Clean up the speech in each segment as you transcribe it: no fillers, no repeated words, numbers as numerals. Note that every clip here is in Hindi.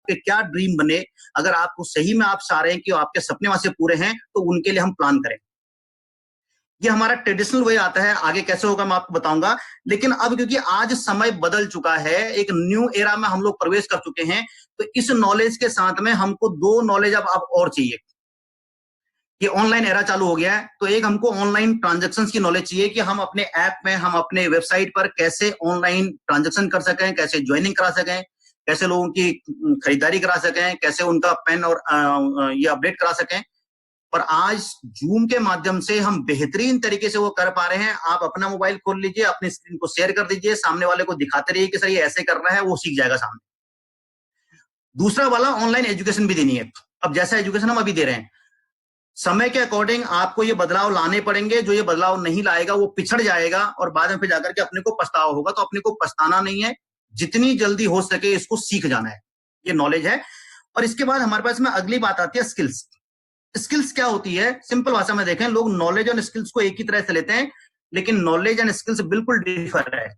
आपके क्या ड्रीम बने, अगर आपको सही में आप चाह रहे हैं कि आपके सपने वहां से पूरे हैं, तो उनके लिए हम प्लान करें। ये हमारा ट्रेडिशनल वे आता है, आगे कैसे होगा मैं आपको बताऊंगा। लेकिन अब क्योंकि आज समय बदल चुका है, एक न्यू एरा में हम लोग प्रवेश कर चुके हैं, तो इस नॉलेज के साथ में हमको दो नॉलेज अब और चाहिए। ये ऑनलाइन एरा चालू हो गया है, तो एक हमको ऑनलाइन ट्रांजैक्शंस की नॉलेज चाहिए कि हम अपने ऐप में, हम अपने वेबसाइट पर कैसे ऑनलाइन ट्रांजैक्शन कर सकें, कैसे ज्वाइनिंग करा सकें, कैसे लोगों की खरीदारी करा सकें, कैसे उनका पेन और ये अपडेट करा सकें। पर आज जूम के माध्यम से हम बेहतरीन तरीके से वो कर पा रहे हैं। आप अपना मोबाइल खोल लीजिए, अपनी स्क्रीन को शेयर कर दीजिए, सामने वाले को दिखाते रहिए कि सर ये ऐसे करना है, वो सीख जाएगा सामने। दूसरा वाला, ऑनलाइन एजुकेशन भी देनी है। अब जैसा एजुकेशन हम अभी दे रहे हैं, समय के अकॉर्डिंग आपको ये बदलाव लाने पड़ेंगे। जो ये बदलाव नहीं लाएगा वो पिछड़ जाएगा और बाद में फिर जाकर के अपने को पछतावा होगा। तो अपने को पछताना नहीं है, जितनी जल्दी हो सके इसको सीख जाना है। ये नॉलेज है। और इसके बाद हमारे पास में अगली बात आती है स्किल्स। स्किल्स क्या होती है? सिंपल भाषा में देखें, लोग नॉलेज और स्किल्स को एक ही तरह से लेते हैं, लेकिन नॉलेज एंड स्किल्स बिल्कुल डिफर है।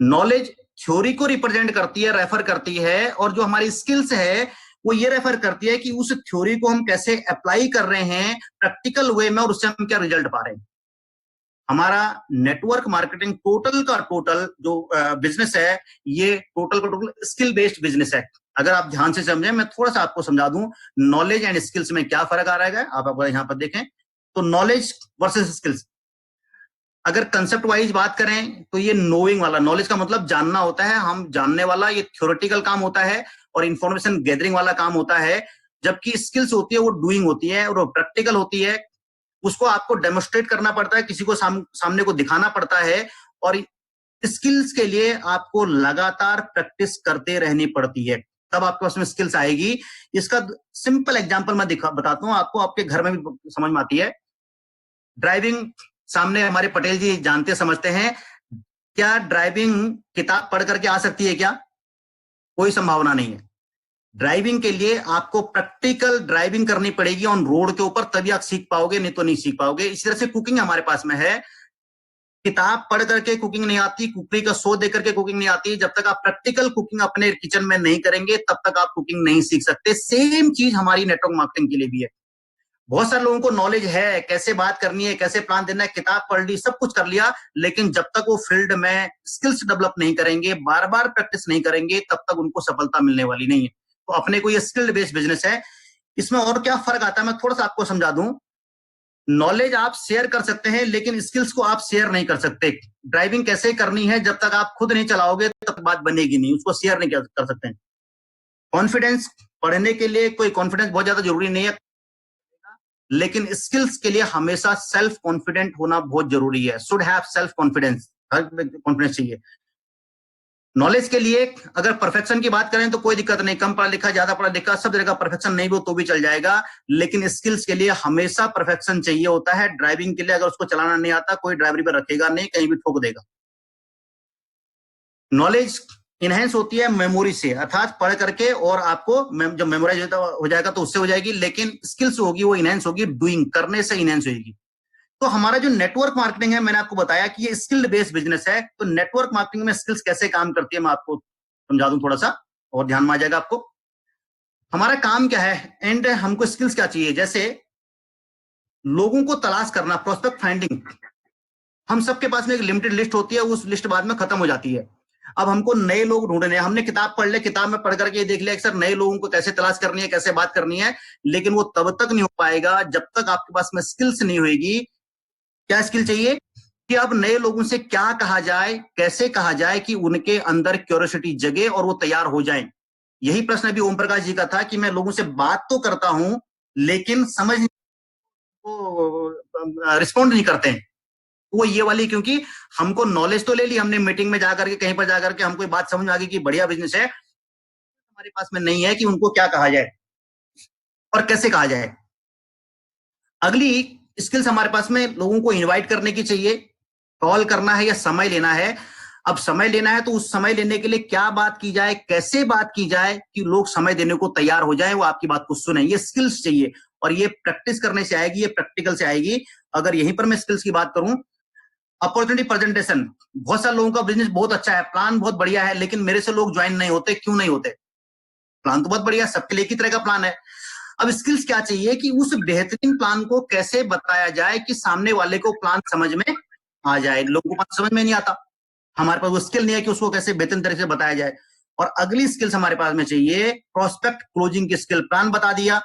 नॉलेज थ्योरी को रिप्रेजेंट करती है, रेफर करती है, और जो हमारी स्किल्स है वो ये रेफर करती है कि उस थ्योरी को हम कैसे अप्लाई कर रहे हैं प्रैक्टिकल वे में, और उससे हम क्या रिजल्ट पा रहे हैं। हमारा नेटवर्क मार्केटिंग टोटल का टोटल जो बिजनेस है, ये टोटल का टोटल स्किल बेस्ड बिजनेस है। अगर आप ध्यान से समझें, मैं थोड़ा सा आपको समझा दूं नॉलेज एंड स्किल्स में क्या फर्क आ रहा है। आप अगर यहाँ पर देखें तो नॉलेज वर्सेस स्किल्स, अगर कंसेप्ट वाइज बात करें तो ये नोइंग वाला, नॉलेज का मतलब जानना होता है, हम जानने वाला, ये थ्योरेटिकल काम होता है और इंफॉर्मेशन गैदरिंग वाला काम होता है। जबकि स्किल्स होती है वो डूइंग होती है और वो प्रैक्टिकल होती है। उसको आपको डेमोस्ट्रेट करना पड़ता है, किसी को सामने को दिखाना पड़ता है। और स्किल्स के लिए आपको लगातार प्रैक्टिस करते रहनी पड़ती है, तब आपके पास में स्किल्स आएगी। इसका सिंपल एग्जांपल मैं बताता हूं आपको, आपके घर में भी समझ में आती है। ड्राइविंग, सामने हमारे पटेल जी जानते समझते हैं, क्या ड्राइविंग किताब पढ़ करके आ सकती है क्या? कोई संभावना नहीं है। ड्राइविंग के लिए आपको प्रैक्टिकल ड्राइविंग करनी पड़ेगी ऑन रोड के ऊपर, तभी आप सीख पाओगे, नहीं तो नहीं सीख पाओगे। इसी तरह से कुकिंग हमारे पास में है, किताब पढ़ करके कुकिंग नहीं आती, कुकरी का शो देकर के कुकिंग नहीं आती। जब तक आप प्रैक्टिकल कुकिंग अपने किचन में नहीं करेंगे तब तक आप कुकिंग नहीं सीख सकते। सेम चीज हमारी नेटवर्क मार्केटिंग के लिए भी है। बहुत सारे लोगों को नॉलेज है, कैसे बात करनी है, कैसे प्लान देना है, किताब पढ़ ली, सब कुछ कर लिया, लेकिन जब तक वो फील्ड में स्किल्स डेवलप नहीं करेंगे, बार बार प्रैक्टिस नहीं करेंगे, तब तक उनको सफलता मिलने वाली नहीं है। तो अपने को ये स्किल बेस्ड बिजनेस है। इसमें और क्या फर्क आता है मैं थोड़ा सा आपको समझा दूं। नॉलेज आप शेयर कर सकते हैं, लेकिन स्किल्स को आप शेयर नहीं कर सकते। ड्राइविंग कैसे करनी है, जब तक आप खुद नहीं चलाओगे तब तक बात बनेगी नहीं, उसको शेयर नहीं कर सकते। कॉन्फिडेंस, पढ़ने के लिए कोई कॉन्फिडेंस बहुत ज्यादा जरूरी नहीं है, लेकिन स्किल्स के लिए हमेशा सेल्फ कॉन्फिडेंट होना बहुत जरूरी है। Should have self confidence, confidence चाहिए। नॉलेज के लिए अगर परफेक्शन की बात करें तो कोई दिक्कत नहीं, कम पढ़ा लिखा, ज्यादा पढ़ा लिखा, सब जगह परफेक्शन नहीं भी हो तो भी चल जाएगा। लेकिन स्किल्स के लिए हमेशा परफेक्शन चाहिए होता है। ड्राइविंग के लिए अगर उसको चलाना नहीं आता, कोई ड्राइवरी पर रखेगा नहीं, कहीं भी ठोक देगा। नॉलेज इनहेंस होती है मेमोरी से, अर्थात पढ़ करके, और आपको जब मेमोराइज हो जाएगा तो उससे हो जाएगी। लेकिन स्किल्स होगी वो इनहेंस होगी डूइंग, करने से इनहेंस होगी। तो हमारा जो नेटवर्क मार्केटिंग है, मैंने आपको बताया कि ये स्किल बेस्ड बिजनेस है। तो नेटवर्क मार्केटिंग में स्किल्स कैसे काम करती है मैं आपको समझा दूं थोड़ा सा, और ध्यान में आ जाएगा आपको। हमारा काम क्या है एंड हमको स्किल्स क्या चाहिए? जैसे लोगों को तलाश करना, प्रोस्पेक्ट फाइंडिंग। हम सबके पास में एक लिमिटेड लिस्ट होती है, उस लिस्ट बाद में खत्म हो जाती है। अब हमको नए लोग ढूंढने हैं। हमने किताब पढ़ ले, किताब में पढ़ करके देख लिया कि सर नए लोगों को कैसे तलाश करनी है, कैसे बात करनी है, लेकिन वो तब तक नहीं हो पाएगा जब तक आपके पास में स्किल्स नहीं होगी। क्या स्किल चाहिए? कि अब नए लोगों से क्या कहा जाए, कैसे कहा जाए कि उनके अंदर क्यूरियोसिटी जगे और वो तैयार हो जाएं। यही प्रश्न अभी ओम प्रकाश जी का था कि मैं लोगों से बात तो करता हूं लेकिन समझ रिस्पॉन्ड नहीं करते हैं। वो ये वाली, क्योंकि हमको नॉलेज तो ले ली हमने, मीटिंग में जाकर के, कहीं पर जाकर के हमको बात समझ में आ गई कि बढ़िया बिजनेस है, हमारे पास में नहीं है कि उनको क्या कहा जाए और कैसे कहा जाए। अगली स्किल्स हमारे पास में लोगों को इनवाइट करने की चाहिए। कॉल करना है या समय लेना है? अब समय लेना है तो उस समय लेने के लिए क्या बात की जाए, कैसे बात की जाए कि लोग समय देने को तैयार हो जाएं, वो आपकी बात को सुने। ये स्किल्स चाहिए और ये प्रैक्टिस करने से आएगी, ये प्रैक्टिकल से आएगी। अगर यहीं पर मैं स्किल्स की बात करूं, अपॉर्चुनिटी प्रेजेंटेशन। बहुत सारे लोगों का बिजनेस बहुत अच्छा है, प्लान बहुत बढ़िया है, लेकिन मेरे से लोग ज्वाइन नहीं होते। क्यों नहीं होते? प्लान तो बहुत बढ़िया, सबके लिए एक ही तरह का प्लान है। अब स्किल्स क्या चाहिए कि उस बेहतरीन प्लान को कैसे बताया जाए कि सामने वाले को प्लान समझ में आ जाए। लोगों को प्लान समझ में नहीं आता, हमारे पास वो स्किल नहीं है कि उसको कैसे बेहतरीन तरीके से बताया जाए। और अगली स्किल्स हमारे पास में चाहिए प्रोस्पेक्ट क्लोजिंग की स्किल। प्लान बता दिया,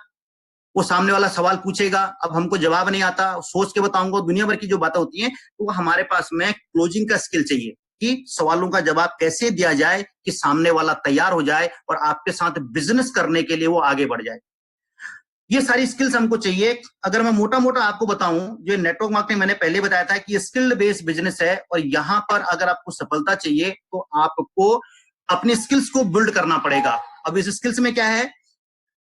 वो सामने वाला सवाल पूछेगा, अब हमको जवाब नहीं आता, सोच के बताऊंगा, दुनिया भर की जो बातें होती हैं, तो हमारे पास में क्लोजिंग का स्किल चाहिए कि सवालों का जवाब कैसे दिया जाए कि सामने वाला तैयार हो जाए और आपके साथ बिजनेस करने के लिए वो आगे बढ़ जाए। ये सारी स्किल्स हमको चाहिए। अगर मैं मोटा मोटा आपको बताऊं, जो नेटवर्क मार्केटिंग मैंने पहले बताया था कि स्किल बेस्ड बिजनेस है, और यहां पर अगर आपको सफलता चाहिए तो आपको अपनी स्किल्स को बिल्ड करना पड़ेगा। अब इस स्किल्स में क्या है,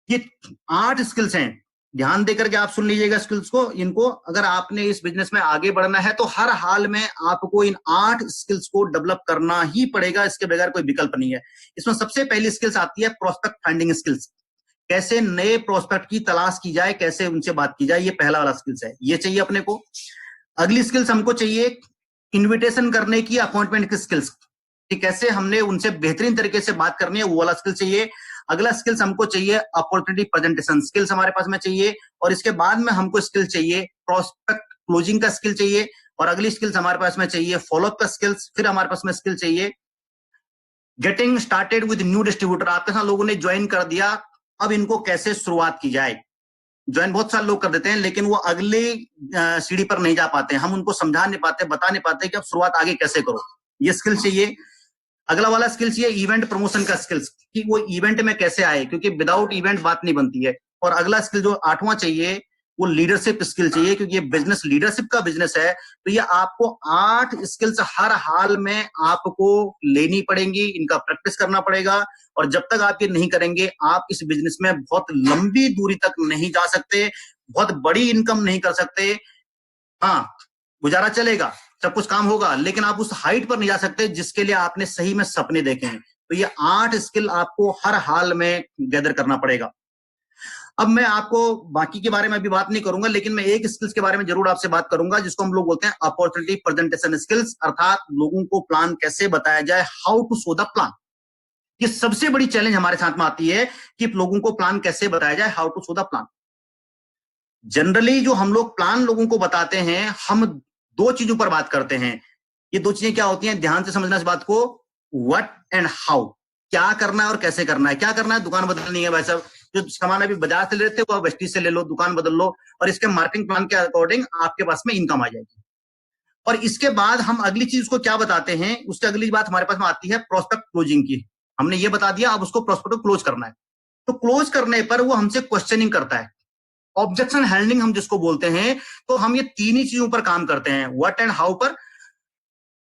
ये 8 स्किल्स हैं, ध्यान देकर के आप सुन लीजिएगा स्किल्स को। इनको अगर आपने इस बिजनेस में आगे बढ़ना है तो हर हाल में आपको इन 8 स्किल्स को डेवलप करना ही पड़ेगा, इसके बगैर कोई विकल्प नहीं है। इसमें सबसे पहली स्किल्स आती है प्रोस्पेक्ट फाइंडिंग स्किल्स। कैसे नए प्रोस्पेक्ट की तलाश की जाए, कैसे उनसे बात की जाए, ये पहला वाला स्किल्स है, ये चाहिए अपने को। अगली स्किल्स हमको चाहिए इन्विटेशन करने की, अपॉइंटमेंट की स्किल्स, कि कैसे हमने उनसे बेहतरीन तरीके से बात करनी है, वो वाला स्किल चाहिए। अगला स्किल्स हमको चाहिए अपॉर्चुनिटी प्रेजेंटेशन स्किल्स हमारे पास में चाहिए। और इसके बाद में हमको स्किल चाहिए प्रोस्पेक्ट क्लोजिंग का स्किल चाहिए। और अगली स्किल्स हमारे पास में चाहिए फॉलोअप का स्किल्स। फिर हमारे पास में स्किल चाहिए getting started with new distributor. आपके साथ लोगों ने ज्वाइन कर दिया, अब इनको कैसे शुरुआत की जाए। ज्वाइन बहुत सारे लोग कर देते हैं, लेकिन वो अगली सीढ़ी पर नहीं जा पाते, हम उनको समझा नहीं पाते, बता नहीं पाते कि अब शुरुआत आगे कैसे करो, ये स्किल चाहिए। अगला वाला स्किल चाहिए इवेंट प्रमोशन का स्किल्स, कि वो इवेंट में कैसे आए, क्योंकि विदाउट इवेंट बात नहीं बनती है। और अगला स्किल जो 8वां चाहिए, वो लीडरशिप स्किल चाहिए, क्योंकि ये बिजनेस लीडरशिप का बिजनेस है। तो ये आपको 8 स्किल्स हर हाल में आपको लेनी पड़ेंगी, इनका प्रैक्टिस करना पड़ेगा। और जब तक आप ये नहीं करेंगे, आप इस बिजनेस में बहुत लंबी दूरी तक नहीं जा सकते, बहुत बड़ी इनकम नहीं कर सकते। हाँ, गुजारा चलेगा, सब कुछ काम होगा, लेकिन आप उस हाइट पर नहीं जा सकते जिसके लिए आपने सही में सपने देखे हैं। तो ये 8 स्किल आपको हर हाल में गैदर करना पड़ेगा। अब मैं आपको बाकी के बारे में अभी बात नहीं करूंगा, लेकिन मैं एक स्किल्स के बारे में जरूर आपसे बात करूंगा, जिसको हम लोग बोलते हैं अपॉर्चुनिटी प्रेजेंटेशन स्किल्स, अर्थात लोगों को प्लान कैसे बताया जाए, how to show the plan. ये सबसे बड़ी चैलेंज हमारे साथ में आती है कि लोगों को प्लान कैसे बताया जाए, how to show the plan. Generally जो हम लोग प्लान लोगों को बताते हैं, हम 2 चीजों पर बात करते हैं। ये 2 चीजें क्या होती हैं, ध्यान से समझना इस बात को। व्हाट एंड हाउ, क्या करना है और कैसे करना है। क्या करना है, दुकान बदलनी है भाई साहब, जो सामान अभी बाजार से ले लेते हो आप वेस्टी से ले लो, दुकान बदल लो, और इसके मार्केटिंग प्लान के अकॉर्डिंग आपके पास में इनकम आ जाएगी। और इसके बाद हम अगली चीज को क्या बताते हैं, उससे अगली बात हमारे पास में आती है प्रोस्पेक्ट क्लोजिंग की। हमने ये बता दिया, अब उसको प्रोस्पेक्ट को क्लोज करना है। तो क्लोज करने पर वो हमसे क्वेश्चनिंग करता है, ऑब्जेक्शन हैंडलिंग हम जिसको बोलते हैं। तो हम ये 3 ही चीजों पर काम करते हैं, व्हाट एंड हाउ पर।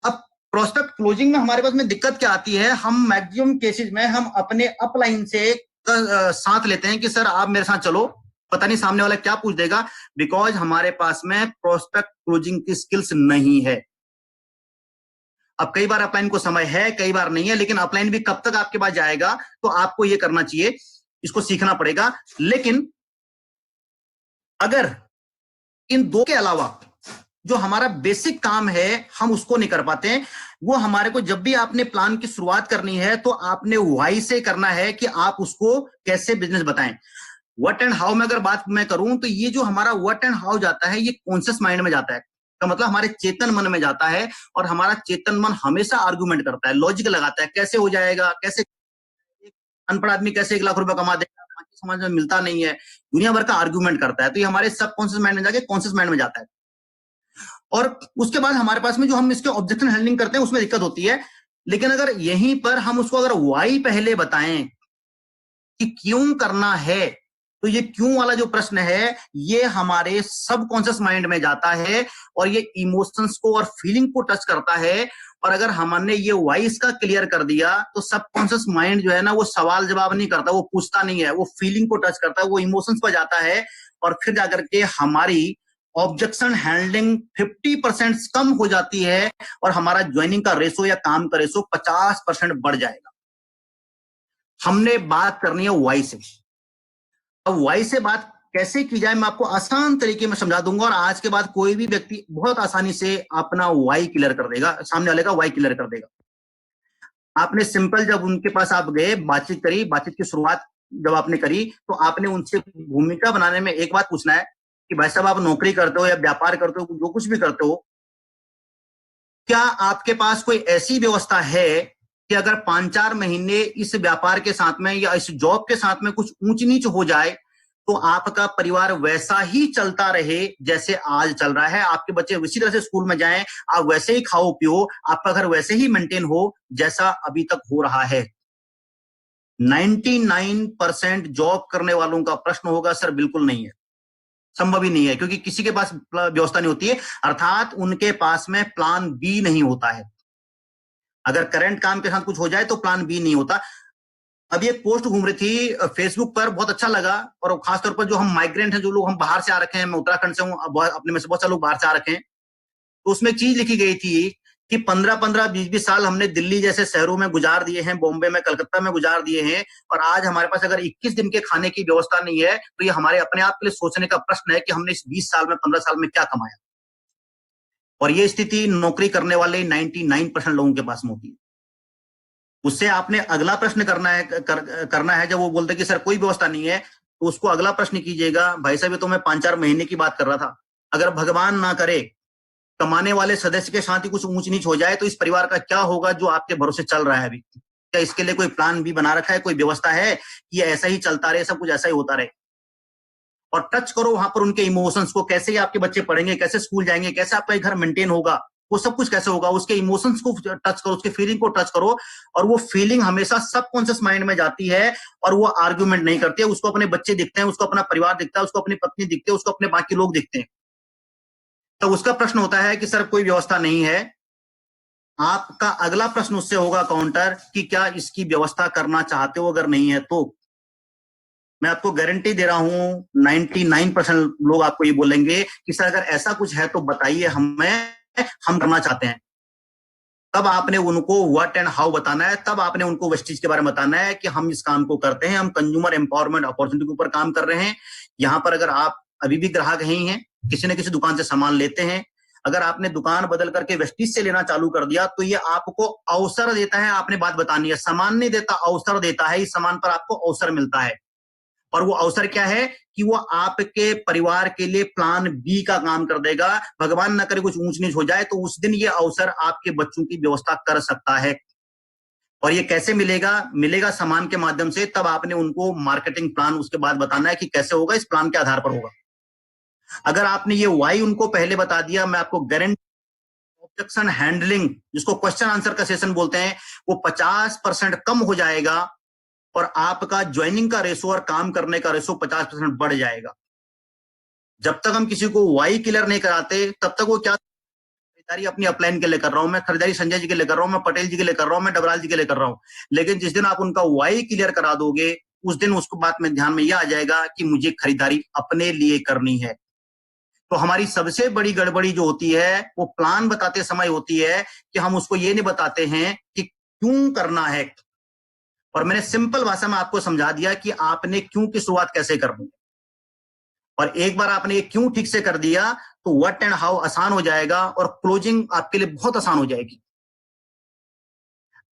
अब प्रोस्पेक्ट क्लोजिंग में हमारे पास में दिक्कत क्या आती है, हम मैक्सिमम केसेस में हम अपने अपलाइन से साथ लेते हैं कि सर आप मेरे साथ चलो, पता नहीं सामने वाला क्या पूछ देगा, बिकॉज हमारे पास में प्रोस्पेक्ट क्लोजिंग की स्किल्स नहीं है। अब कई बार अपलाइन को समय है, कई बार नहीं है, लेकिन अपलाइन भी कब तक आपके पास जाएगा, तो आपको ये करना चाहिए, इसको सीखना पड़ेगा। लेकिन अगर इन 2 के अलावा जो हमारा बेसिक काम है हम उसको नहीं कर पाते हैं, वो हमारे को जब भी आपने प्लान की शुरुआत करनी है तो आपने वाई से करना है कि आप उसको कैसे बिजनेस बताएं। व्हाट एंड हाउ में अगर बात मैं करूं तो ये जो हमारा व्हाट एंड हाउ जाता है, ये कॉन्शियस माइंड में जाता है, का मतलब हमारे चेतन मन में जाता है। और हमारा चेतन मन हमेशा आर्गुमेंट करता है, लॉजिक लगाता है, कैसे हो जाएगा, कैसे अनपढ़ आदमी कैसे 1 लाख रुपया कमा देगा, बाकी समाज में मिलता नहीं है, दुनिया भर का आर्गुमेंट करता है। तो ये हमारे सब कॉन्शियस माइंड में जाके कॉन्शियस माइंड में जाता है। और उसके बाद हमारे पास में जो हम इसके ऑब्जेक्शन हैंडलिंग करते हैं उसमें दिक्कत होती है। लेकिन अगर यहीं पर हम उसको अगर वाई पहले बताएं कि क्यों करना है, तो ये क्यों वाला जो प्रश्न है ये हमारे सबकॉन्शियस माइंड में जाता है और ये इमोशंस को और फीलिंग को टच करता है। और अगर हमने ये वाई इसका क्लियर कर दिया तो सबकॉन्शियस माइंड जो है ना, वो सवाल जवाब नहीं करता, वो पूछता नहीं है, वो फीलिंग को टच करता है, वो इमोशंस पर जाता है। और फिर जाकर के हमारी ऑब्जेक्शन हैंडलिंग 50% कम हो जाती है और हमारा ज्वाइनिंग का रेशो या काम का रेशो 50% बढ़ जाएगा। हमने बात करनी है वाई से। अब वाई से बात कैसे की जाए मैं आपको आसान तरीके में समझा दूंगा, और आज के बाद कोई भी व्यक्ति बहुत आसानी से अपना वाई क्लियर कर देगा, सामने वाले का वाई क्लियर कर देगा। आपने सिंपल जब उनके पास आप गए, बातचीत करी, बातचीत की शुरुआत जब आपने करी, तो आपने उनसे भूमिका बनाने में एक बात पूछना है कि भाई साहब आप नौकरी करते हो या व्यापार करते हो, जो कुछ भी करते हो, क्या आपके पास कोई ऐसी व्यवस्था है कि अगर 5-4 महीने इस व्यापार के साथ में या इस जॉब के साथ में कुछ ऊंच नीच हो जाए तो आपका परिवार वैसा ही चलता रहे जैसे आज चल रहा है, आपके बच्चे उसी तरह से स्कूल में जाएं, आप वैसे ही खाओ पियो, आपका घर वैसे ही मेंटेन हो जैसा अभी तक हो रहा है? 99% जॉब करने वालों का प्रश्न होगा सर बिल्कुल नहीं है, संभव ही नहीं है, क्योंकि किसी के पास व्यवस्था नहीं होती है, अर्थात उनके पास में प्लान बी नहीं होता है। अगर करंट काम के साथ कुछ हो जाए तो प्लान बी नहीं होता। अभी एक पोस्ट घूम रही थी फेसबुक पर, बहुत अच्छा लगा, और खासतौर पर जो हम माइग्रेंट हैं, जो लोग हम बाहर से आ रखे हैं, मैं उत्तराखंड से हूं, अपने में से बहुत सारे लोग बाहर से आ रखे हैं, तो उसमें एक चीज लिखी गई थी कि 15-15, 20-20 साल हमने दिल्ली जैसे शहरों में गुजार दिए हैं, बॉम्बे में, कलकत्ता में गुजार दिए हैं, और आज हमारे पास अगर 21 दिन के खाने की व्यवस्था नहीं है, तो ये हमारे अपने आप के लिए सोचने का प्रश्न है कि हमने इस 20 साल में, 15 साल में क्या कमाया। और ये स्थिति नौकरी करने वाले 99% लोगों के पास में होती है। उससे आपने अगला प्रश्न करना है जब वो बोलते कि सर कोई व्यवस्था नहीं है, तो उसको अगला प्रश्न कीजिएगा, भाई साहब ये तो मैं 5-4 महीने की बात कर रहा था, अगर भगवान ना करे कमाने वाले सदस्य के साथ ही कुछ ऊंच नीच हो जाए तो इस परिवार का क्या होगा जो आपके भरोसे चल रहा है अभी? क्या इसके लिए कोई प्लान भी बना रखा है, कोई व्यवस्था है कि ऐसा ही चलता रहे, सब कुछ ऐसा ही होता रहे? और टच करो वहां पर उनके इमोशंस को, कैसे ही आपके बच्चे पढ़ेंगे, कैसे स्कूल जाएंगे, कैसे आपका घर मेंटेन होगा, वो सब कुछ कैसे होगा, उसके इमोशंस को टच करो, उसके फीलिंग को टच करो, और वो फीलिंग हमेशा सबकॉन्शियस माइंड में जाती है, और वो आर्ग्यूमेंट नहीं करती है, उसको अपने बच्चे दिखते हैं, उसको अपना परिवार दिखता है, उसको अपनी पत्नी दिखती है, उसको अपने बाकी लोग दिखते हैं। तो उसका प्रश्न होता है कि सर कोई व्यवस्था नहीं है। आपका अगला प्रश्न उससे होगा काउंटर कि क्या इसकी व्यवस्था करना चाहते हो, अगर नहीं है तो? मैं आपको गारंटी दे रहा हूं 99% लोग आपको ये बोलेंगे कि सर अगर ऐसा कुछ है तो बताइए हमें, हम करना चाहते हैं। तब आपने उनको व्हाट एंड हाउ बताना है, तब आपने उनको वेस्टेज के बारे में बताना है कि हम इस काम को करते हैं, हम कंज्यूमर एम्पावरमेंट अपॉर्चुनिटी के ऊपर काम कर रहे हैं। यहां पर अगर आप अभी भी ग्राहक ही हैं, किसी न किसी दुकान से सामान लेते हैं, अगर आपने दुकान बदल करके वेस्टेज से लेना चालू कर दिया तो ये आपको अवसर देता है, आपने बात बतानी है, सामान नहीं देता, अवसर देता है, इस सामान पर आपको अवसर मिलता है। और वो अवसर क्या है कि वो आपके परिवार के लिए प्लान बी का काम कर देगा, भगवान ना करे कुछ ऊंच नीच हो जाए तो उस दिन ये अवसर आपके बच्चों की व्यवस्था कर सकता है। और ये कैसे मिलेगा? मिलेगा सामान के माध्यम से। तब आपने उनको मार्केटिंग प्लान उसके बाद बताना है कि कैसे होगा, इस प्लान के आधार पर होगा। अगर आपने ये वाई उनको पहले बता दिया, मैं आपको गारंटी, ऑब्जेक्शन हैंडलिंग, जिसको क्वेश्चन आंसर का सेशन बोलते हैं, वो 50% कम हो जाएगा, और आपका ज्वाइनिंग का रेशो और काम करने का रेशो 50% बढ़ जाएगा। जब तक हम किसी को वाई क्लियर नहीं कराते तब तक वो क्या, खरीदारी अपनी अपलाइन के लिए कर रहा हूं, मैं खरीदारी संजय जी के लिए कर रहा हूं, मैं पटेल जी के लिए कर रहा हूं, मैं डबराल जी के लिए कर रहा हूं। लेकिन जिस दिन आप उनका वाई क्लियर करा दोगे, उस दिन उसको बात में ध्यान में यह आ जाएगा कि मुझे खरीदारी अपने लिए करनी है। तो हमारी सबसे बड़ी गड़बड़ी जो होती है वो प्लान बताते समय होती है कि हम उसको ये नहीं बताते हैं कि क्यों करना है। और मैंने सिंपल भाषा में आपको समझा दिया कि आपने क्यों की शुरुआत कैसे करनी है, और एक बार आपने ये क्यों ठीक से कर दिया तो व्हाट एंड हाउ आसान हो जाएगा, और क्लोजिंग आपके लिए बहुत आसान हो जाएगी।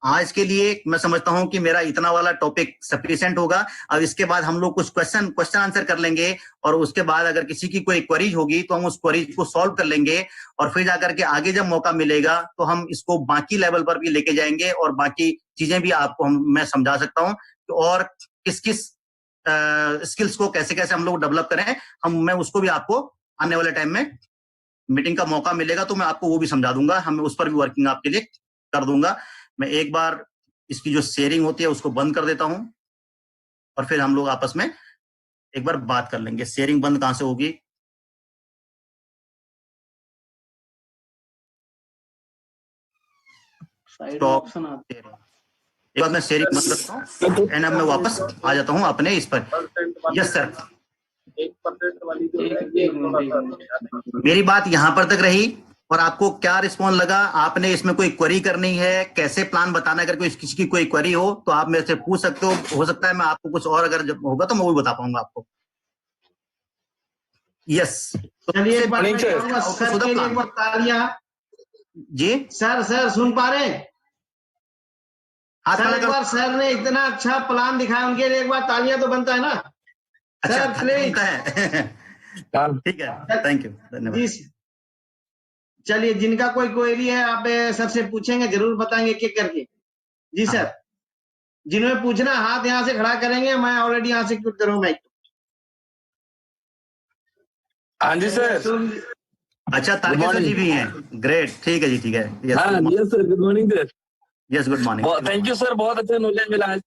आज के लिए मैं समझता हूं कि मेरा इतना वाला टॉपिक सफिशिएंट होगा। अब इसके बाद हम लोग कुछ क्वेश्चन आंसर कर लेंगे, और उसके बाद अगर किसी की कोई क्वेरीज होगी तो हम उस क्वेरीज को सॉल्व कर लेंगे, और फिर जाकर के आगे जब मौका मिलेगा तो हम इसको बाकी लेवल पर भी लेके जाएंगे, और बाकी चीजें भी आपको मैं समझा सकता हूं, और किस किस स्किल्स को कैसे कैसे हम लोग डेवलप करें, मैं उसको भी आपको आने वाले टाइम में मीटिंग का मौका मिलेगा तो मैं आपको वो भी समझा दूंगा, हम उस पर भी वर्किंग आपके लिए कर दूंगा। मैं एक बार इसकी जो शेयरिंग होती है उसको बंद कर देता हूं, और फिर हम लोग आपस में एक बार बात कर लेंगे। शेयरिंग बंद कहां से होगी? Stop sharing. एक बार मैं शेयरिंग बंद करता हूँ, एंड अब मैं वापस आ जाता हूँ अपने इस पर। यस सर, 1% वाली जो है मेरी बात यहाँ पर तक रही, और आपको क्या रिस्पॉन्स लगा? आपने इसमें कोई क्वेरी करनी है, कैसे प्लान बताना है? अगर कोई किसी की कोई क्वेरी हो तो आप मेरे से पूछ सकते हो सकता है मैं आपको कुछ और अगर जब होगा तो मैं वो भी बता पाऊंगा आपको। यस, तो चलिए एक बार जी सर सुन पा रहे हैं? हाथ सर खड़ा एक कर। बार सर ने इतना अच्छा प्लान दिखाया, उनके लिए एक बार तालियां तो बनता है ना। अच्छा, सर प्लीज। बनता है। ठीक है, थैंक यू, धन्यवाद। जी चलिए, जिनका कोई क्वेरी है आप सर से पूछेंगे, जरूर बताएंगे एक एक करके। जी हाँ। सर, जिन्हें पूछना हाथ यहाँ से खड़ा करेंगे, मैं ऑलरेडी यहाँ से क्विट करूँ मैं। हाँ जी सर। अच्छा, तारकेश्वर जी भी हैं, ग्रेट, ठीक है जी, ठीक है। हाँ yes sir, good morning sir. Yes, good morning. Thank you sir, बहुत अच्छा नॉलेज मिला आज।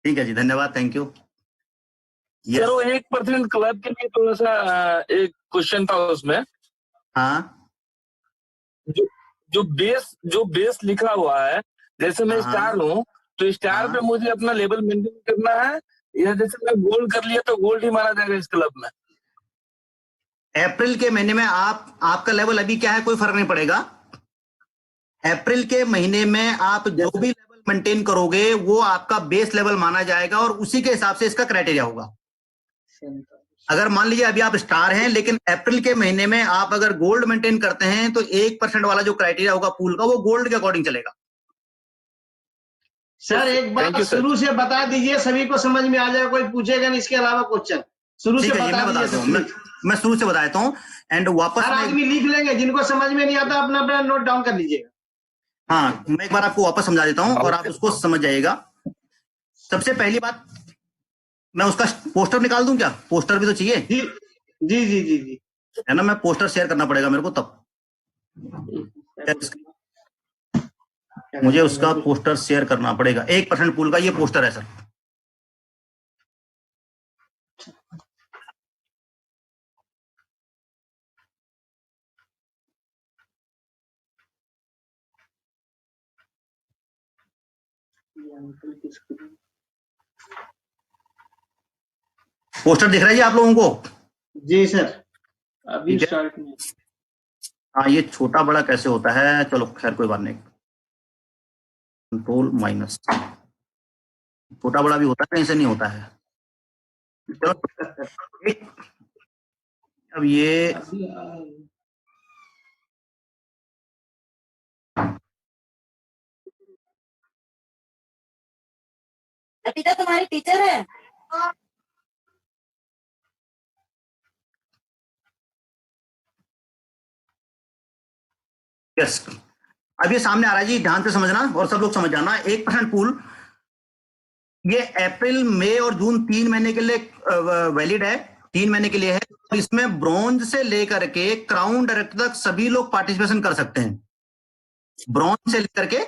ठीक है जी, धन्यवाद, थैंक यू। सर वो 1% क्लब के लिए थोड़ा सा एक क्वेश्चन था उसमें। हाँ जो बेस लिखा हुआ है, जैसे मैं हाँ स्टार हूँ तो स्टार हाँ। पे मुझे अपना लेवल मेंटेन करना है, या जैसे मैं गोल्ड कर लिया तो गोल्ड ही माना जाएगा इस क्लब में? अप्रैल के महीने में आपका लेवल अभी क्या है, कोई फर्क नहीं पड़ेगा। अप्रैल के महीने में आप जो भी लेवल मेंटेन करोगे वो आपका बेस लेवल माना जाएगा और उसी के हिसाब से इसका क्राइटेरिया होगा। अगर मान लीजिए अभी आप स्टार हैं, लेकिन अप्रैल के महीने में आप अगर गोल्ड मेंटेन करते हैं तो 1% वाला जो क्राइटेरिया होगा पूल का, वो गोल्ड के अकॉर्डिंग चलेगा। सर एक बार शुरू से बता दीजिए, सभी को समझ में आ जाएगा, कोई पूछेगा नहीं इसके अलावा क्वेश्चन। शुरू से बता दीजिए। मैं शुरू से बताता हूँ एंड वापस हर आदमी लिख लेंगे, जिनको समझ में नहीं आता अपना अपना नोट डाउन कर लीजिएगा। हाँ, मैं एक बार आपको वापस समझा देता हूँ और आप उसको समझ जाइएगा। सबसे पहली बात, मैं उसका पोस्टर निकाल दूं क्या? पोस्टर भी तो चाहिए। जी जी जी जी जी है ना, मैं पोस्टर शेयर करना पड़ेगा मेरे को, तब मुझे उसका पोस्टर शेयर करना पड़ेगा। 1% पूल का ये पोस्टर है सर। पोस्टर दिख रहा है जी आप लोगों को? जी सर, अभी स्टार्ट में। हाँ, ये छोटा बड़ा कैसे होता है, चलो खैर कोई बात नहीं। कंट्रोल माइनस, छोटा बड़ा भी होता है, कहीं से नहीं होता है। चलो अब ये अर्पिता तुम्हारी टीचर है। यस, अब ये सामने आ रहा है जी, ध्यान से समझना और सब लोग समझ जाना। 1% पूल ये अप्रैल मई और जून 3 महीने के लिए वैलिड है, 3 महीने के लिए है। इसमें ब्रॉन्ज से लेकर के क्राउन डायरेक्टर तक सभी लोग पार्टिसिपेशन कर सकते हैं। ब्रॉन्ज से लेकर के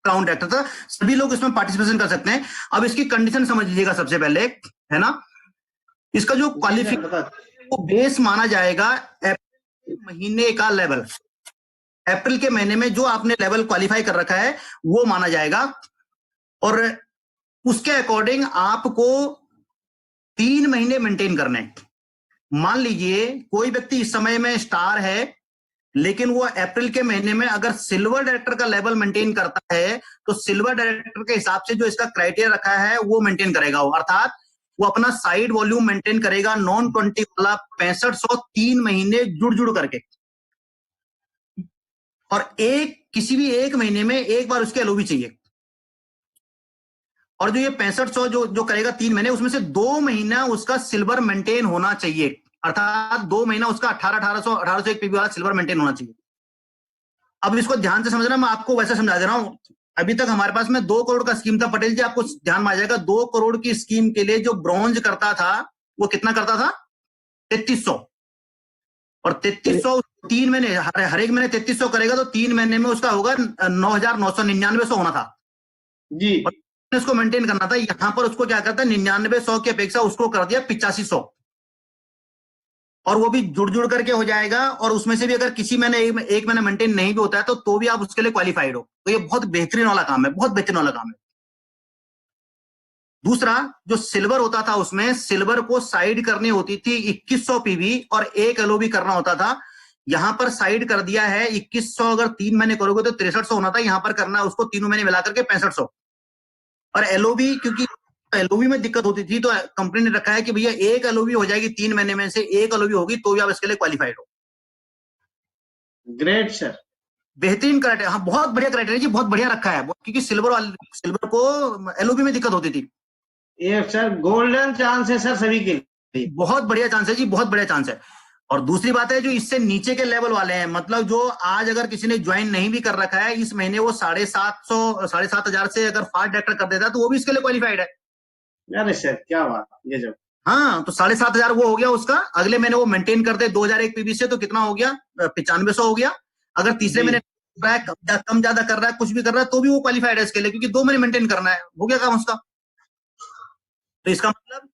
क्राउन डायरेक्टर तक सभी लोग इसमें पार्टिसिपेशन कर सकते हैं। अब इसकी कंडीशन समझ लीजिएगा सबसे पहले, है ना। इसका जो क्वालिफिकेशन वो बेस माना जाएगा अप्रैल महीने का लेवल। अप्रैल के महीने में जो आपने लेवल क्वालिफाई कर रखा है वो माना जाएगा और उसके अकॉर्डिंग आपको 3 महीने मेंटेन करने हैं। मान लीजिए कोई व्यक्ति इस समय में स्टार है, लेकिन वो अप्रैल के महीने में अगर सिल्वर डायरेक्टर का लेवल मेंटेन करता है तो सिल्वर डायरेक्टर के हिसाब से जो इसका क्राइटेरिया रखा है वो मेंटेन करेगा। अर्थात वो अपना साइड वॉल्यूम मेंटेन करेगा नॉन 20 वाला 6500 3 महीने जुड़ जुड़ करके, और किसी भी एक महीने में एक बार उसके एलओबी चाहिए। और जो ये 6500 जो करेगा 3 महीने, उसमें से 2 महीना उसका सिल्वर मेंटेन होना चाहिए। अर्थात 2 महीना उसका 1800 एक पीवी वाला सिल्वर मेंटेन होना चाहिए। अब इसको ध्यान से समझना, मैं आपको वैसे समझा दे रहा हूं। अभी तक हमारे पास में 2 करोड़ का स्कीम था। पटेल जी आपको ध्यान में आ जाएगा, 2 करोड़ की स्कीम के लिए जो ब्रॉन्ज करता था वो कितना करता था? 3300। और 3300 3 महीने, हर एक महीने 3300 करेगा तो 3 महीने में उसका होगा 9999 होना था जी। इसको मेंटेन करना था। यहां पर उसको क्या करता है, 9900 की अपेक्षा उसको कर दिया 8500, और वो भी जुड़ जुड़ करके हो जाएगा। और उसमें से भी अगर किसी महीने एक महीना मेंटेन नहीं भी होता है तो भी आप उसके लिए क्वालिफाइड हो। तो ये बहुत बेहतरीन वाला काम है, बहुत बेहतरीन वाला काम है। दूसरा, जो सिल्वर होता था उसमें सिल्वर को साइड करनी होती थी 2100 पीवी और 1 एलओबी करना होता था। यहां पर साइड कर दिया है 2100, अगर 3 महीने करोगे तो 6300 होना था, यहां पर करना है उसको तीनों महीने मिलाकर के 6500। और एलओबी, क्योंकि एलओबी में दिक्कत होती थी तो कंपनी ने रखा है कि भैया 1 एलओबी हो जाएगी 3 महीने में से 1 एलओबी होगी तो भी आप इसके लिए क्वालिफाइड हो। Great sir. बेहतरीन क्राइटेरिया, हाँ बहुत बढ़िया क्राइटेरिया जी, बहुत बढ़िया रखा है, क्योंकि सिल्वर को एलओबी में दिक्कत होती थी। ये सर गोल्डन चांस है सर सभी के लिए। बहुत बढ़िया चांस है जी, बहुत बढ़िया चांस है। और दूसरी बात है, जो इससे नीचे के लेवल वाले हैं, मतलब जो आज अगर किसी ने ज्वाइन नहीं भी कर रखा है, इस महीने वो 7,500 से अगर फास्ट डायरेक्टर कर देता है तो वो भी इसके लिए क्वालिफाइड है। अरे सर क्या बात है, गजब। हाँ, तो 7,500 वो हो गया उसका। अगले महीने वो मेंटेन कर दे 2001 पीबी से, तो कितना हो गया, 9500 हो गया। अगर तीसरे जी। महीने कम ज्यादा कर रहा है, कुछ भी कर रहा है, तो भी वो क्वालिफाइड है इसके लिए, क्योंकि 2 महीने मेंटेन करना है, हो गया काम उसका। तो इसका मतलब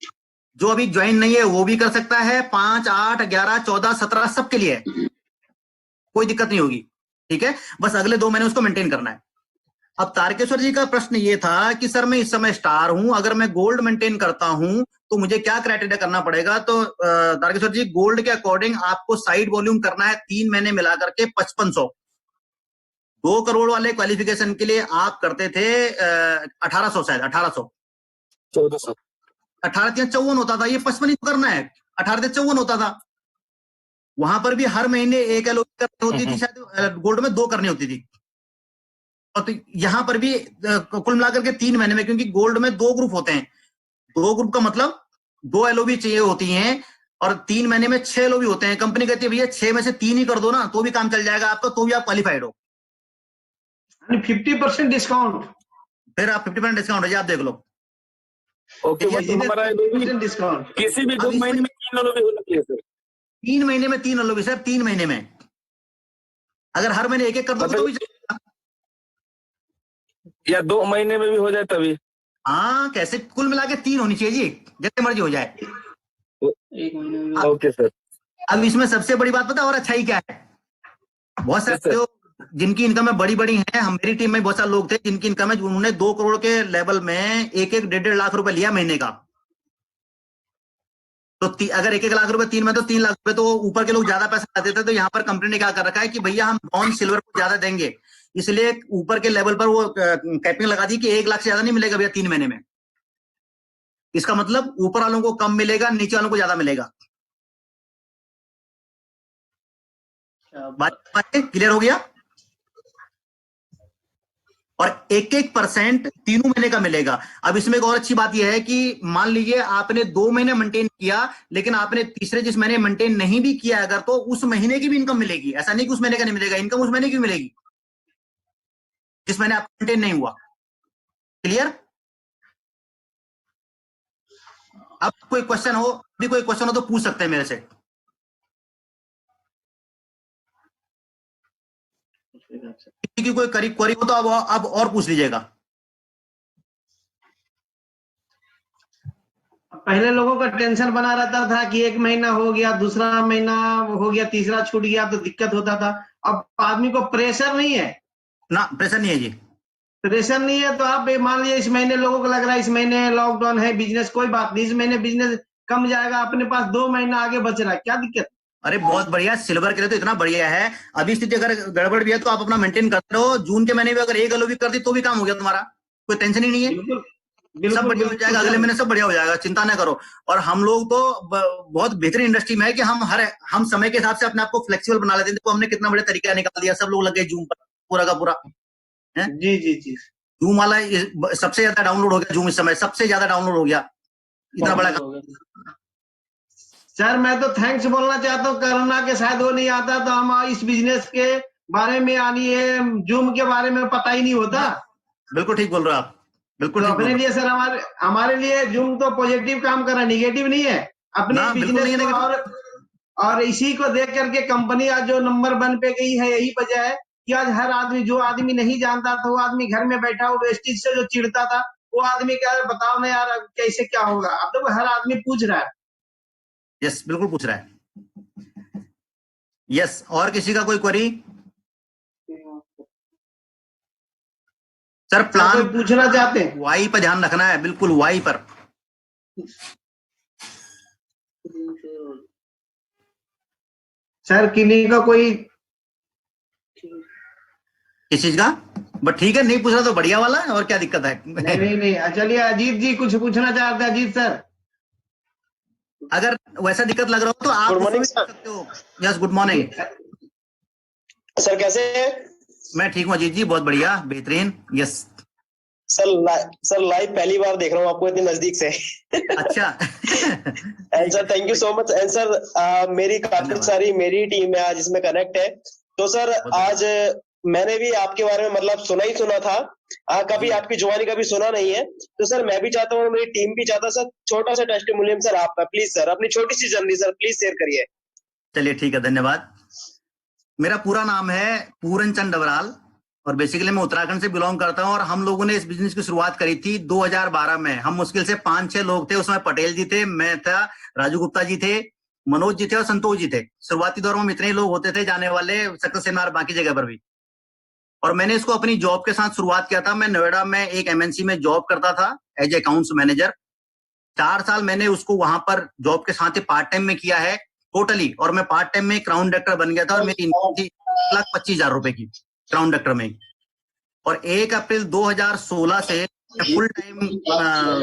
जो अभी ज्वाइन नहीं है वो भी कर सकता है, 5, 8, 11, 14, 17 सबके लिए है, कोई दिक्कत नहीं होगी। ठीक है, बस अगले 2 महीने उसको मेंटेन करना है। अब तारकेश्वर जी का प्रश्न ये था कि सर मैं इस समय स्टार हूं, अगर मैं गोल्ड मेंटेन करता हूं तो मुझे क्या क्राइटेरिया करना पड़ेगा? तो तारकेश्वर जी, गोल्ड के अकॉर्डिंग आपको साइड वॉल्यूम करना है 3 महीने मिलाकर के 5500। 2 करोड़ वाले क्वालिफिकेशन के लिए आप करते थे 1800, शायद 1800, 1400, 18 होता था, ये 55 ही तो करना है, 18 होता था। वहां पर भी हर महीने एक एलओपी करनी होती थी, शायद गोल्ड में 2 करनी होती थी। और तो यहां पर भी कुल मिलाकर के 3 महीने में, क्योंकि गोल्ड में 2 ग्रुप होते हैं, 2 ग्रुप का मतलब 2 एलओबी चाहिए होती हैं, और 3 महीने में 6 एलओबी होते हैं। कंपनी कहती है भैया 6 में से 3 ही कर दो ना, तो भी काम चल जाएगा आपका, तो भी आप क्वालिफाइड हो। 50% डिस्काउंट। फिर आप 50% डिस्काउंट है जी, आप देख लो। ओके, मतलब हमारा LOB डिस्काउंट। किसी भी 2 अब इसमें महीने में 3 LOB होना चाहिए सर। 3 महीने में 3 एलओबी सर, 3 महीने में। अगर हर महीने एक एक कर दोगे तो भी चलेगा। या 2 महीने में भी हो जाए तभी? हाँ, कैसे, कुल मिला के 3 होनी चाहिए जी, जितने मर्जी हो जाए। एक महीने में। Okay sir. अब इसमें सबसे बड़ी बात पता है और अच्छाई क्या है? बहुत Yes, सारे sir. जो जिनकी इनकम में बड़ी बड़ी है, हम मेरी टीम में बहुत सारे लोग थे जिनकी इनकम है, उन्होंने 2 करोड़ के लेवल में 1-1, 1.5 लाख रुपए लिया महीने का। तो अगर 1-1 लाख रुपए 3 में, तो 3 लाख रुपए, तो ऊपर के लोग ज्यादा पैसा लाते थे। तो यहाँ पर कंपनी ने क्या कर रखा है कि भैया हम ब्रॉन्ज सिल्वर को ज्यादा देंगे, इसलिए ऊपर के लेवल पर वो कैपिंग लगा दी कि 1 लाख से ज्यादा नहीं मिलेगा भैया 3 महीने में। इसका मतलब ऊपर वालों को कम मिलेगा, नीचे वालों को ज्यादा मिलेगा। बात क्लियर हो गया? और 1-1% तीनों महीने का मिलेगा। अब इसमें एक और अच्छी बात यह है कि मान लीजिए आपने 2 महीने मेंटेन किया, लेकिन आपने तीसरे जिस महीने मेंटेन नहीं भी किया, अगर तो उस महीने की भी इनकम मिलेगी। ऐसा नहीं कि उस महीने का नहीं मिलेगा, इनकम उस महीने की मिलेगी जिस महीने आपका मेंटेन नहीं हुआ। क्लियर? अब कोई क्वेश्चन हो, भी कोई क्वेश्चन हो तो पूछ सकते हैं मेरे से। किसी की कोई क्वेरी हो तो अब और पूछ लीजिएगा। पहले लोगों का टेंशन बना रहता था कि 1 महीना हो गया, दूसरा महीना हो गया, तीसरा छूट गया तो दिक्कत होता था। अब आदमी को प्रेशर नहीं है। ना, प्रेशर नहीं है जी। प्रेशर नहीं है तो आप मान लीजिए इस महीने लोगों को लग रहा है इस महीने लॉकडाउन है, बिजनेस कोई बात नहीं, इस महीने बिजनेस कम जाएगा, अपने पास 2 महीना आगे बच रहा है, क्या दिक्कत? अरे बहुत बढ़िया, सिल्वर के लिए तो इतना बढ़िया है। अभी स्थिति अगर गड़बड़ भी है तो आप अपना मेंटेन करते रहो, जून के महीने में अगर 1 एलओबी कर दी तो भी काम हो गया तुम्हारा, कोई टेंशन ही नहीं है। बिल्कुल सब बिल्कुल बढ़िया हो जाएगा, अगले बिल्कुल महीने सब बढ़िया हो जाएगा, चिंता ना करो। और हम लोग तो बहुत बेहतरीन इंडस्ट्री में है कि हम समय के हिसाब से अपने आप को फ्लेक्सिबल बना लेते हैं। देखो हमने कितना बड़ा तरीका निकाल दिया, सब लोग लगे जूम पर, पूरा का पूरा है। जी जी जी। जूम वाला सबसे ज्यादा डाउनलोड हो गया, जूम इस समय सबसे ज्यादा डाउनलोड हो गया, इतना बड़ा काम। सर मैं तो थैंक्स बोलना चाहता हूँ, कोरोना के शायद वो नहीं आता तो हम इस बिजनेस के बारे में यानी ये जूम के बारे में पता ही नहीं होता। बिल्कुल ठीक बोल रहे हो आप, बिल्कुल तो ठीक बोल अपने रहे लिए सर हमारे लिए जूम तो पॉजिटिव काम कर रहा है, निगेटिव नहीं है। अपने ना, बिल्कुल बिजनेस नहीं है को और इसी को देख करके कंपनी आज जो नंबर 1 पे गई है, यही वजह है कि आज हर आदमी, जो आदमी नहीं जानता था वो आदमी घर में बैठा हो वेस्टिज से जो चिढ़ता था, वो आदमी क्या बताओ ना यार कैसे क्या होगा, अब तो हर आदमी पूछ रहा है। यस, बिल्कुल पूछ रहा है। यस, और किसी का कोई क्वेरी? सर कोई प्लान पूछना चाहते हैं? वाई पर ध्यान रखना है, बिल्कुल वाई पर। सर किन्हीं का कोई किस चीज का? बट ठीक है, नहीं पूछ रहा तो बढ़िया वाला है, और क्या दिक्कत है? नहीं चलिए अजीत जी कुछ पूछना चाहते हैं, अजीत सर। अगर वैसा दिक्कत लग रहा हो तो आप गुड उसमें मॉर्निंग भी सर। पूछ सकते हो। Yes, good morning. सर कैसे हैं? मैं ठीक हूँ अजीत जी, बहुत बढ़िया, बेहतरीन। यस सर लाइव पहली बार देख रहा हूँ आपको इतनी नजदीक से। अच्छा। And sir thank you so much. And sir मेरी काफी धन्यवाद। सारी मेरी टीम है आज इसमें कनेक्ट है। तो सर बहुत आज मैंने भी आपके बारे में मतलब सुना ही सुना था, कभी जी। आपकी जुबानी कभी सुना नहीं है। तो सर मैं भी चाहता हूँ, मेरी टीम भी चाहता है, सर छोटा सा टेस्टिमोनियल सर आपका, प्लीज सर अपनी छोटी सी जर्नी सर प्लीज शेयर करिए। चलिए ठीक है, धन्यवाद। मेरा पूरा नाम है पूरन चंद डबराल और बेसिकली मैं उत्तराखंड से बिलोंग करता हूं और हम लोगों ने इस बिजनेस की शुरुआत करी थी 2012 में। हम मुश्किल से 5-6 लोग थे, उसमें पटेल जी थे, मैं था, राजू गुप्ता जी थे, मनोज जी थे और संतोष जी थे। शुरुआती दौर में हम इतने ही लोग होते थे जाने वाले, सक्सेस सेमिनार बाकी जगह पर भी। और मैंने इसको अपनी जॉब के साथ शुरुआत किया था। मैं नोएडा में एक एमएनसी में जॉब करता था एज अकाउंट्स मैनेजर। 4 साल मैंने उसको वहां पर जॉब के साथ ही पार्ट टाइम में किया है टोटली। और मैं पार्ट टाइम में क्राउन डायरेक्टर बन गया था और मेरी इनकम थी 1,25,000 रुपए की क्राउन डायरेक्टर में। और 1 अप्रैल 2016 से मैं फुल टाइम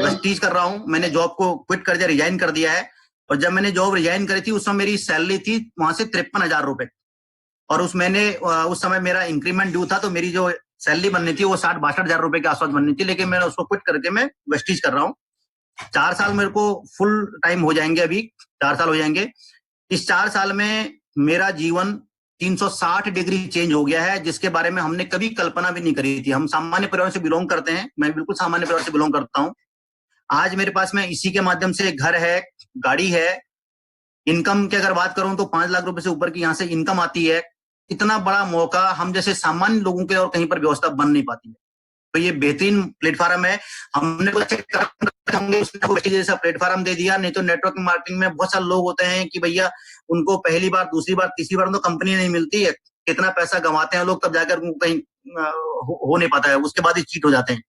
वेस्टीज कर रहा हूं। मैंने जॉब को क्विट कर दिया, रिजाइन कर दिया है। और जब मैंने जॉब रिजाइन करी थी उस समय मेरी सैलरी थी वहां से 53,000 रुपए। और उस समय मेरा इंक्रीमेंट ड्यू था, तो मेरी जो सैलरी बननी थी वो 60-62,000 रुपए के आसपास बननी थी। लेकिन मैंने उसको क्विट करके मैं वेस्टीज कर रहा हूँ। 4 साल मेरे को फुल टाइम हो जाएंगे, अभी 4 साल हो जाएंगे। इस 4 साल में मेरा जीवन 360 डिग्री चेंज हो गया है, जिसके बारे में हमने कभी कल्पना भी नहीं करी थी। हम सामान्य परिवार से बिलोंग करते हैं, मैं बिल्कुल सामान्य परिवार से बिलोंग करता हूँ। आज मेरे पास में इसी के माध्यम से घर है, गाड़ी है। इनकम की अगर बात करूं तो 5 लाख रुपए से ऊपर की यहाँ से इनकम आती है। इतना बड़ा मौका हम जैसे सामान्य लोगों के और कहीं पर व्यवस्था बन नहीं पाती है। तो ये बेहतरीन प्लेटफॉर्म है। हमने कुछ जैसा प्लेटफॉर्म दे दिया। नहीं तो नेटवर्किंग मार्केटिंग में बहुत सारे लोग होते हैं कि भैया उनको पहली बार, दूसरी बार, तीसरी बार तो कंपनी नहीं मिलती है, कितना पैसा गंवाते हैं लोग, तब जाकर कहीं हो नहीं पाता है, उसके बाद ही चीट हो जाते हैं।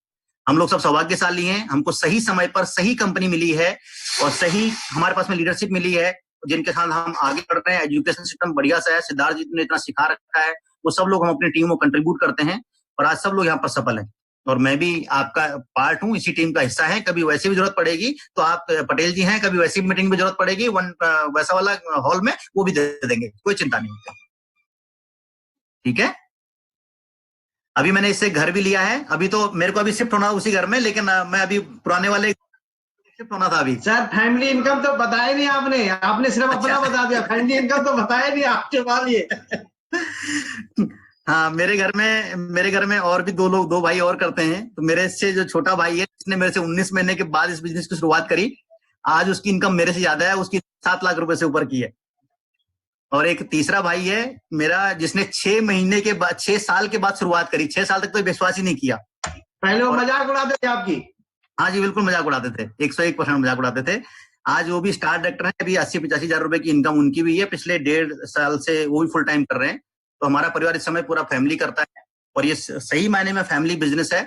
हम लोग सब सौभाग्यशाली हैं, हमको सही समय पर सही कंपनी मिली है और सही हमारे पास में लीडरशिप मिली है, जिनके साथ हम आगे बढ़ रहे हैं। एजुकेशन सिस्टम बढ़िया सा है, सिद्धार्थ जी ने इतना सिखा रखा है, वो सब लोग हम अपनी टीम को कंट्रीब्यूट करते हैं और आज सब लोग यहाँ पर सफल हैं। और मैं भी आपका पार्ट हूँ, इसी टीम का हिस्सा है। कभी वैसी भी जरूरत पड़ेगी तो आप पटेल जी हैं, कभी वैसी मीटिंग में जरूरत पड़ेगी वैसा वाला हॉल में, वो भी दे देंगे, कोई चिंता नहीं। ठीक है। अभी मैंने इससे घर भी लिया है। अभी तो मेरे को अभी शिफ्ट होना उसी घर में, लेकिन मैं अभी पुराने वाले शिफ्ट होना था अभी। सर फैमिली इनकम तो बताया नहीं आपने, आपने सिर्फ अपना अच्छा। बता दिया, फैमिली इनकम तो बताया नहीं आपके बाद ये। हाँ, मेरे घर में और भी 2 भाई और करते हैं। तो मेरे से जो छोटा भाई है, जिसने मेरे से 19 महीने के बाद इस बिजनेस की शुरुआत करी, आज उसकी इनकम मेरे से ज्यादा है, उसकी 7 लाख रुपए से ऊपर की है। और एक तीसरा भाई है मेरा, जिसने 6 साल के बाद शुरुआत करी। 6 साल तक तो विश्वास ही नहीं किया। पहले वो मजाक उड़ाते थे आपकी। हाँ जी, बिल्कुल मजाक उड़ाते थे, 101% मजाक उड़ाते थे। आज वो भी स्टार डायरेक्टर है। अभी 80-85 हजार रुपए की इनकम उनकी भी है। पिछले 1.5 साल से वो भी फुल टाइम कर रहे हैं। तो हमारा परिवार इस समय पूरा फैमिली करता है और ये सही मायने में फैमिली बिजनेस है।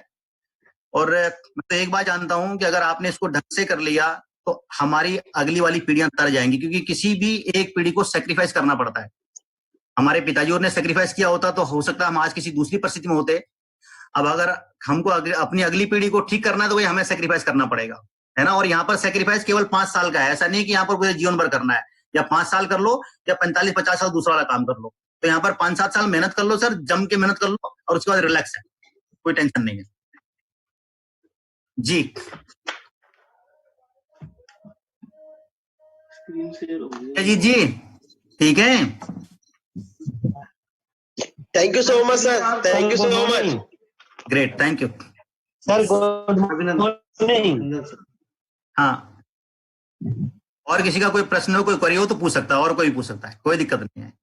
और मैं तो एक बात जानता हूं कि अगर आपने इसको ढंग से कर लिया तो हमारी अगली वाली पीढ़ियां तर जाएंगी, क्योंकि किसी भी एक पीढ़ी को सेक्रीफाइस करना पड़ता है। हमारे पिताजी ने सेक्रीफाइस किया होता तो हो सकता है हम आज किसी दूसरी परिस्थिति में होते। अब अगर हमको अपनी अगली पीढ़ी को ठीक करना है तो वही हमें सेक्रीफाइस करना पड़ेगा, है ना। और यहाँ पर सेक्रीफाइस केवल 5 साल का है, ऐसा नहीं कि यहाँ पर पूरे जीवन भर करना है। या 5 साल कर लो या 45-50 साल दूसरा वाला काम कर लो। तो यहाँ पर 5-7 साल मेहनत कर लो सर, जम के मेहनत कर लो और उसके बाद रिलैक्स है, कोई टेंशन नहीं है जी। अजीत जी ठीक है। Thank you so much sir, thank you so much. Great, thank you sir. Good morning. हाँ, और किसी का कोई प्रश्न हो, कोई क्वेरी हो तो पूछ सकता है, और कोई पूछ सकता है, कोई दिक्कत नहीं है।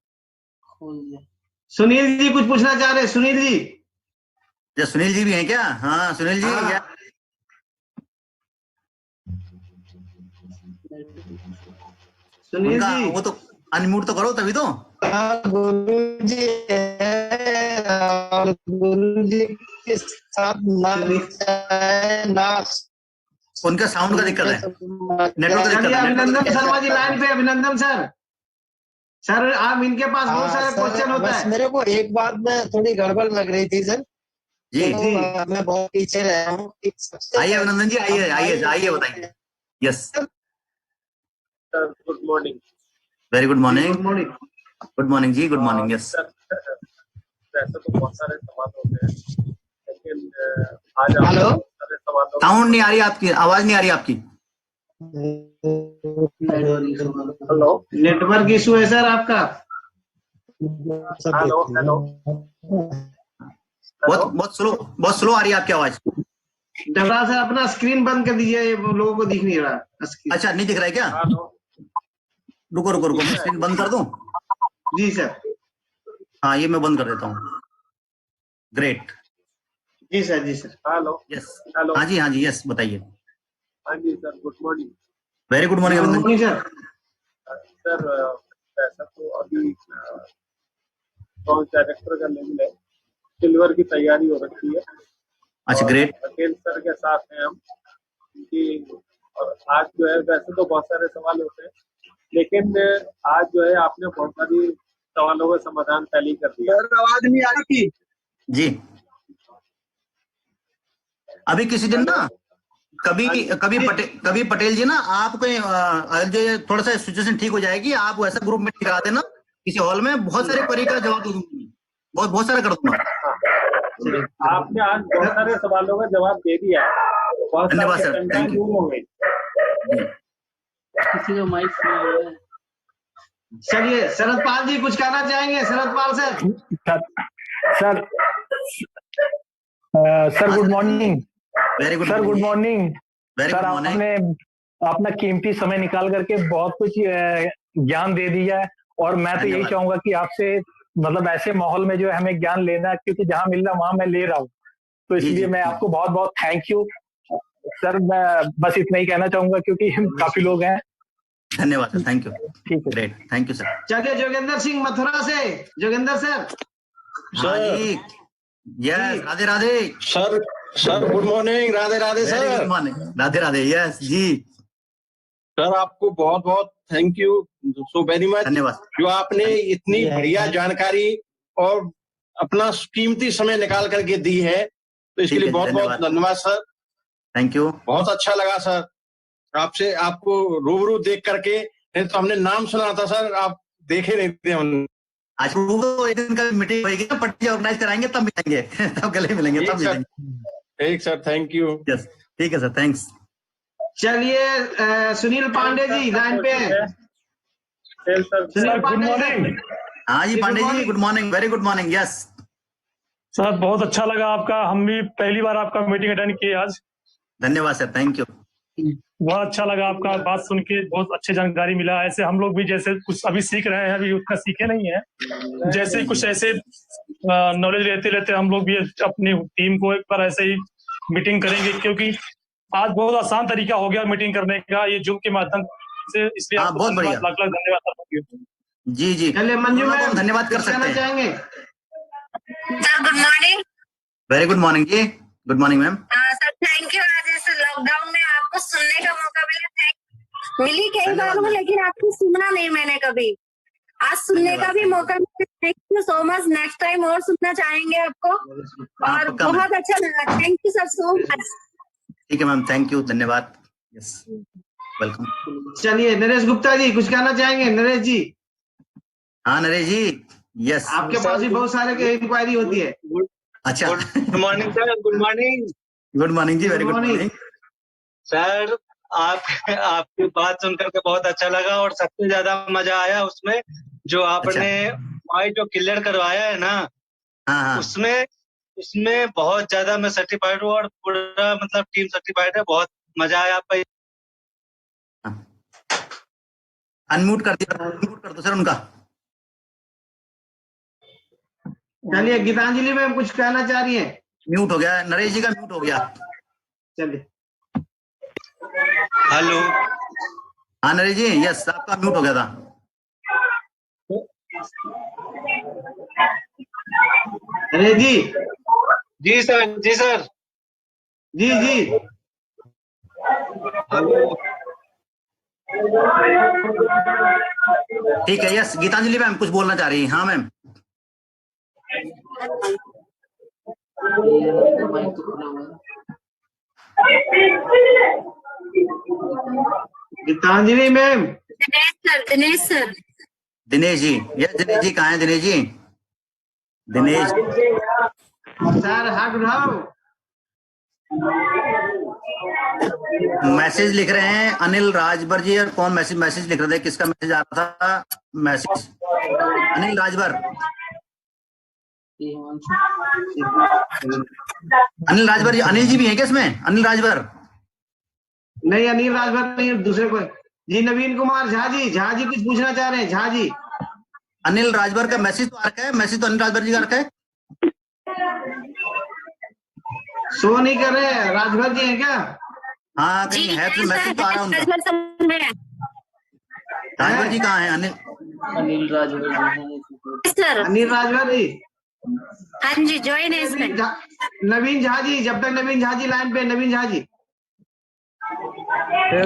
सुनील जी कुछ पूछना चाह रहे हैं, सुनील जी। क्या सुनील जी भी हैं क्या? हाँ सुनील जी क्या? सुनील उनका जी वो तो अनम्यूट तो करो तभी तो। गुरु जी और गुरु जी के साथ ना उनका साउंड का दिक्कत है, नेटवर्क का दिक्कत है। अभिनंदन शर्मा जी लाइन पे, अभिनंदन सर। सर आप इनके पास बहुत सारे क्वेश्चन होता है। मेरे को एक बात में थोड़ी गड़बड़ लग रही थी सर। जी तो मैं बहुत पीछे रहा हूँ। आइए अभिनंदन जी, आइए आइए आइए, बताइए। Yes good morning. Very good morning. Good morning. Good morning जी, गुड मॉर्निंग। यस वैसे तो बहुत सारे सवाल होते हैं, लेकिन आज आप हेलो? बहुत सारे सवालों साउंड नहीं आ रही आपकी, आवाज नहीं आ रही आपकी। हेलो नेटवर्क इशू है सर आपका। हेलो हेलो बहुत स्लो आ रही है आपकी आवाज। जरा सा अपना स्क्रीन बंद कर दीजिए, ये लोगों को दिख नहीं रहा स्क्रीन। अच्छा, नहीं दिख रहा है क्या? हेलो रुको मैं स्क्रीन बंद कर दूं। जी सर। हाँ, ये मैं बंद कर देता हूँ। ग्रेट। जी सर, जी सर। Hello yes. हेलो हाँ जी, यस, बताइए। हाँ जी sir, good morning very good morning good अभिनंदन। Morning sir. सर। वैसा तो अभी डायरेक्टर का लेवल है, सिल्वर की तैयारी हो रखी है। अच्छा, और ग्रेट। पटेल सर के साथ हैं हम, क्योंकि और आज जो है वैसे तो बहुत सारे सवाल होते हैं, लेकिन आज जो है आपने बहुत सारी सवालों का समाधान पहले ही कर दिया। आवाज नहीं आ रही जी, अभी किसी दिन ना कभी पटेल जी ना आपको जो थोड़ा सा सिचुएशन ठीक हो जाएगी, आप वैसा ग्रुप में करा देना किसी हॉल में, बहुत सारे क्वेरी का जवाब दे दूंगा, बहुत सारा कर दूंगा। आपने आज बहुत सारे सवालों का जवाब दे दिया है, बहुत धन्यवाद सारी सर, शंकाएं थैंक यू। दूर हो गई। किसी को माइक चलिए, शरद पाल जी कुछ कहना चाहेंगे? Sharad Pal sir. Sir sir good morning. Very good sir good morning. Very sir good morning. आपने अपना कीमती समय निकाल करके बहुत कुछ ज्ञान दे दिया है, और मैं तो यही धन्यवाद। चाहूंगा कि आपसे मतलब ऐसे माहौल में जो है हमें ज्ञान लेना है, क्योंकि जहां मिल रहा वहां मैं ले रहा हूँ, तो जी, इसलिए जी, मैं जी। आपको बहुत बहुत थैंक यू सर। मैं बस इतना ही कहना चाहूंगा, क्योंकि काफी लोग हैं। धन्यवाद सर, थैंक यू। ठीक है, ग्रेट, थैंक यू सर। चलिए, जोगेंद्र सिंह मथुरा से, जोगेंद्र सर। हाँ जी, yes, Radhe Radhe sir good morning. Radhe Radhe very sir. Good morning, Radhe Radhe, yes जी। सर आपको बहुत बहुत thank you so very much, धन्यवाद। जो आपने इतनी बढ़िया जानकारी और अपना कीमती समय निकाल करके दी है, तो इसके ठीक लिए है, बहुत बहुत धन्यवाद। धन्यवाद सर। Thank you. बहुत अच्छा लगा सर आपसे, आपको रूबरू देख करके। नहीं तो हमने नाम सुना था सर, आप देखे नहीं थे हम। आज तो एक दिन का मीटिंग होगी ना, पट्टी ऑर्गेनाइज कराएंगे तब मिलेंगे तब गले मिलेंगे, तब मिलेंगे। ठीक सर, थैंक यू। यस, ठीक है सर, थैंक्स। चलिए, सुनील पांडे जी लाइन पे हैं। Sunil good Pandey morning. हाँ जी, जी, Pandey good ji, morning। Good morning, very good morning, yes. Sir बहुत अच्छा लगा आपका, हम भी पहली बार आपका मीटिंग अटेंड किए आज। धन्यवाद सर, थैंक यू। बहुत अच्छा लगा आपका बात सुन के, बहुत अच्छी जानकारी मिला। ऐसे हम लोग भी जैसे कुछ अभी सीख रहे हैं, अभी उतना सीखे नहीं है, जैसे कुछ ऐसे नॉलेज लेते लेते हम लोग भी अपनी टीम को एक बार ऐसे ही मीटिंग करेंगे, क्योंकि आज बहुत आसान तरीका हो गया मीटिंग करने का, ये जूम के माध्यम से। इसलिए हाँ, आपको बहुत धन्यवाद, बढ़िया। लाख लाख धन्यवाद। जी जी, चलिए, मंजू दोनों को मैम हम धन्यवाद कर कुछ सकते कहना हैं। चाहेंगे? Sir good morning. Very good morning जी, good morning ma'am. Sir thank you, आज इस लॉकडाउन में आपको सुनने का मौका मिला। मिली कई बार हूँ, लेकिन आपको सुना नहीं मैंने कभी। आज सुनने का भी मौका मिला। Thank you so much. Next time और सुनना चाहेंगे आपको, और पक्का मैम। बहुत अच्छा लगा। Thank you sir so much. ठीक है मैम, थैंक यू, धन्यवाद। Yes, welcome. चलिए, नरेश गुप्ता जी कुछ कहना चाहेंगे? नरेश जी, हाँ नरेश जी, यस। आपके पास भी बहुत सारे इंक्वायरी होती है। अच्छा, good morning sir, good morning good morning जी, वेरी गुड मॉर्निंग। सर। आपकी बात सुनकर के बहुत अच्छा लगा, और सबसे ज्यादा मजा आया उसमें जो आपने पॉइंट जो क्लियर करवाया है ना, हाँ, उसमें बहुत ज्यादा मैं सर्टिफाइड हूँ, और पूरा मतलब टीम सर्टिफाइड है। बहुत मजा आया आपका। अनम्यूट कर दिया, अनम्यूट कर दो सर उनका। चलिए, गीतांजलि मैम कुछ कहना चाह रही है? म्यूट हो गया, नरेश जी का म्यूट हो गया। चलिए, हेलो। हाँ नरेश जी, यस, आपका म्यूट हो गया था। नरेश जी। जी सर, जी सर। जी जी। हेलो। ठीक है, यस, गीतांजलि मैम कुछ बोलना चाह रही है। हाँ ma'am. Geetanjali ma'am. Dinesh sir, Dinesh sir. Dinesh ji, yes, Dinesh ji कहाँ है दिनेश जी? दिनेश सर हाथ उठाओ। मैसेज लिख रहे हैं अनिल राजभर जी। और कौन मैसेज लिख रहे थे? किसका मैसेज आ रहा था? मैसेज अनिल राजभर। अनिल राजभर जी, अनिल जी भी हैं क्या इसमें? अनिल राजभर नहीं, अनिल राजभर नहीं, दूसरे कोई जी। नवीन कुमार झा जी कुछ पूछना चाह रहे हैं। झा जी, अनिल राजभर का मैसेज तो आ रखा है। मैसेज तो अनिल राजभर जी का रखा है। शो नहीं कर रहे हैं। राजभर जी हैं क्या? हाँ कहीं है तो मैसेज तो आ रहा है उनका। राजभर जी कहाँ है? अनिल राजभर सर। अनिल राजभर जी, हाँ जी, ज्वाइन है इसमें। नवीन झा जी, जब तक नवीन झा जी लाइन पे। नवीन Jha ji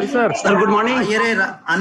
sir good morning. ये रे